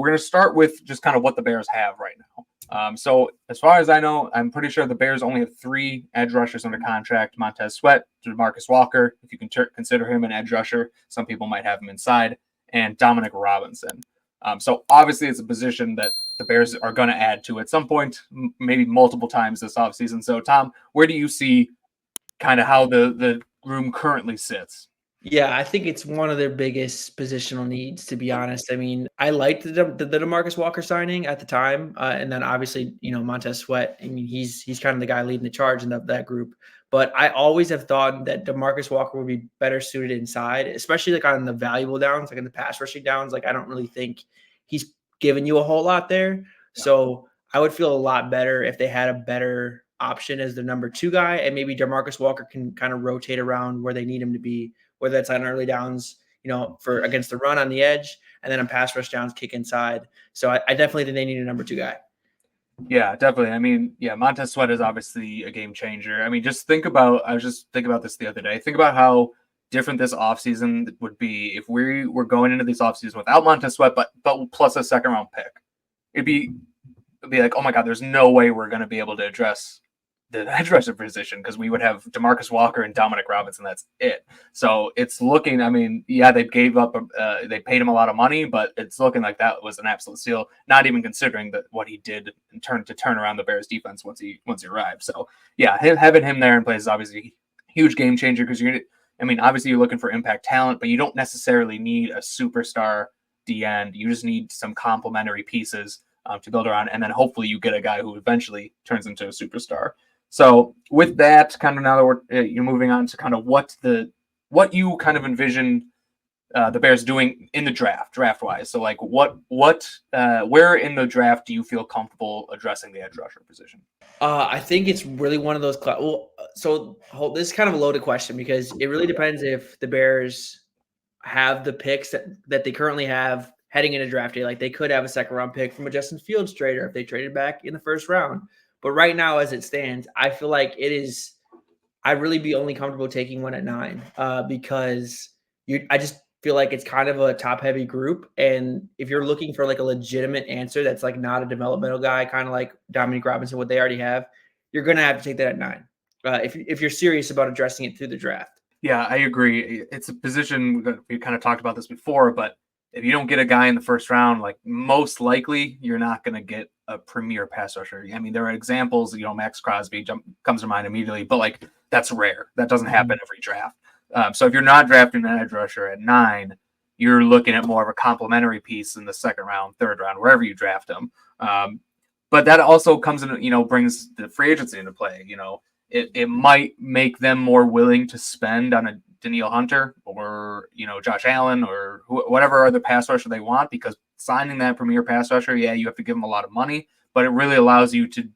we're going to start with just kind of what the Bears have right now. So as far as I know, I'm pretty sure the Bears only have 3 edge rushers under contract: Montez Sweat, Demarcus Walker, if you can consider him an edge rusher. Some people might have him inside, and Dominic Robinson. So obviously it's a position that the Bears are going to add to at some point, maybe multiple times this offseason. So Tom, where do you see kind of how the room currently sits? Yeah, I think it's one of their biggest positional needs, to be honest. I mean, I liked the Demarcus Walker signing at the time, and then obviously, Montez Sweat. I mean, he's kind of the guy leading the charge in that group. But I always have thought that Demarcus Walker would be better suited inside, especially like on the valuable downs, like in the pass rushing downs. Like I don't really think he's giving you a whole lot there. So I would feel a lot better if they had a better option as the number 2 guy, and maybe Demarcus Walker can kind of rotate around where they need him to be, whether that's on early downs, for against the run on the edge, and then on pass rush downs, kick inside. So I definitely think they need a number 2 guy. Yeah, definitely. I mean, Montez Sweat is obviously a game changer. I mean, I was just thinking about this the other day. Think about how different this offseason would be if we were going into this offseason without Montez Sweat, but plus a second round pick. It'd be like, oh my God, there's no way we're going to be able to address the edge rusher position because we would have Demarcus Walker and Dominic Robinson. That's it. So it's looking, I mean, they gave up, they paid him a lot of money, but it's looking like that was an absolute steal, not even considering what he did in turn around the Bears defense once he arrived. So having him there in place is obviously a huge game changer because obviously you're looking for impact talent, but you don't necessarily need a superstar D-end. You just need some complementary pieces to build around. And then hopefully you get a guy who eventually turns into a superstar. So with that, kind of now that you're moving on to kind of what you kind of envision the Bears doing in the draft wise. So like where in the draft do you feel comfortable addressing the edge rusher position? I think it's really one of those. So this is kind of a loaded question because it really depends if the Bears have the picks that they currently have heading into draft day. Like they could have a second round pick from a Justin Fields trader if they traded back in the first round. But right now, as it stands, I feel like I'd really be only comfortable taking one at 9 because I just feel like it's kind of a top heavy group. And if you're looking for like a legitimate answer, that's like not a developmental guy, kind of like Dominic Robinson, what they already have, you're going to have to take that at 9. If you're serious about addressing it through the draft. Yeah, I agree. It's a position that we kind of talked about this before, but if you don't get a guy in the first round, like most likely you're not going to get a premier pass rusher. I mean, there are examples, Max Crosby comes to mind immediately, but like that's rare. That doesn't happen every draft. So if you're not drafting an edge rusher at 9, you're looking at more of a complementary piece in the second round, third round, wherever you draft them. But that also comes in, brings the free agency into play. It might make them more willing to spend on a Danielle Hunter or, Josh Allen or whatever other pass rusher they want, because signing that premier pass rusher, you have to give them a lot of money, but it really allows you to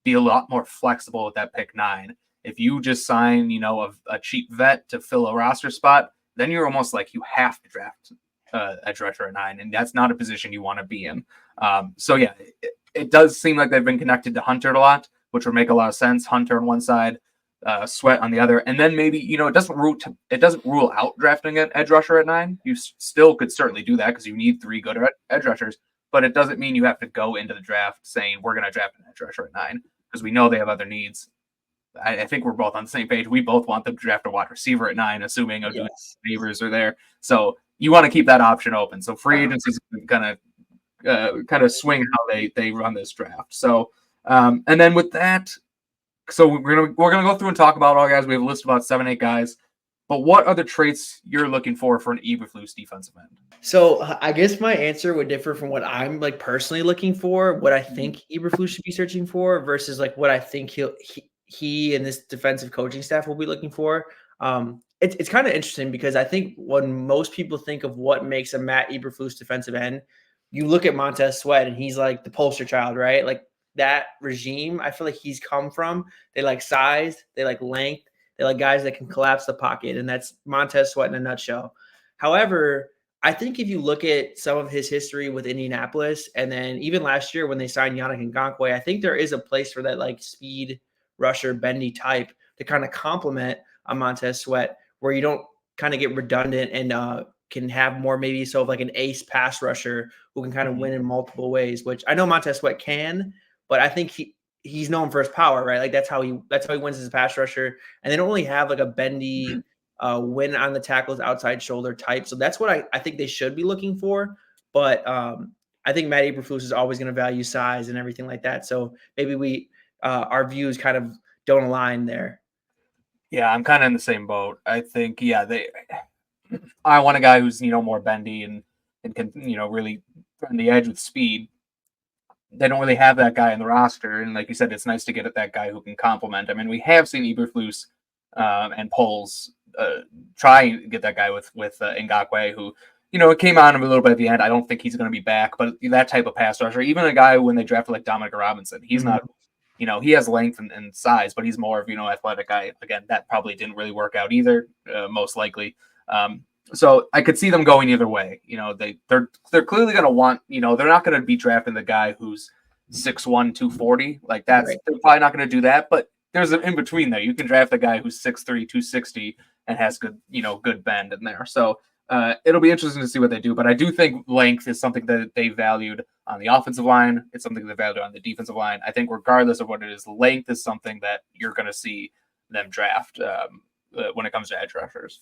be a lot more flexible with that pick 9. If you just sign, a cheap vet to fill a roster spot, then you're almost like you have to draft edge rusher at 9, and that's not a position you want to be in. It does seem like they've been connected to Hunter a lot, which would make a lot of sense. Hunter on one side, Sweat on the other, and then maybe it doesn't rule out drafting an edge rusher at 9. You still could certainly do that because you need 3 good edge rushers, but it doesn't mean you have to go into the draft saying we're going to draft an edge rusher at 9 because we know they have other needs. I think we're both on the same page. We both want them to draft a wide receiver at 9, assuming Neighbors are there. So you want to keep that option open. So free agency is going to kind of swing how they run this draft. So and then with that. So we're gonna go through and talk about all guys. We have a list of about 7-8 guys. But what other traits you're looking for an Eberflus defensive end? So I guess my answer would differ from what I'm like personally looking for, what I think Eberflus should be searching for, versus like what I think he and this defensive coaching staff will be looking for. It's kind of interesting because I think when most people think of what makes a Matt Eberflus defensive end, you look at Montez Sweat and he's like the poster child, right? Like that regime, I feel like he's come from. They like size, they like length, they like guys that can collapse the pocket, and that's Montez Sweat in a nutshell. However, I think if you look at some of his history with Indianapolis, and then even last year when they signed Yannick Ngakoue, I think there is a place for that like speed rusher, bendy type to kind of complement a Montez Sweat, where you don't kind of get redundant and can have more maybe so of like an ace pass rusher who can kind of Mhm. win in multiple ways, which I know Montez Sweat can, but I think he's known for his power, right? Like that's how he wins as a pass rusher. And they don't really have like a bendy win on the tackles outside shoulder type. So that's what I think they should be looking for. But I think Matt Eberflus is always going to value size and everything like that. So maybe our views kind of don't align there. Yeah, I'm kind of in the same boat. I think, I want a guy who's, more bendy and can, really run the edge with speed. They don't really have that guy in the roster. And like you said, it's nice to get at that guy who can complement him. And we have seen Eberflus and Poles try and get that guy with Ngakoue, who, it came on him a little bit at the end. I don't think he's going to be back, but that type of pass rusher, even a guy when they drafted like Dominic Robinson, he's not, he has length and size, but he's more of, athletic guy. Again, that probably didn't really work out either, most likely. So I could see them going either way. They're clearly going to want, they're not going to be drafting the guy who's 6'1", 240. Like that's Right. they're probably not going to do that. But there's an in between there. You can draft a guy who's 6'3", 260 and has good, good bend in there. So it'll be interesting to see what they do. But I do think length is something that they valued on the offensive line. It's something they valued on the defensive line. I think regardless of what it is, length is something that you're going to see them draft when it comes to edge rushers.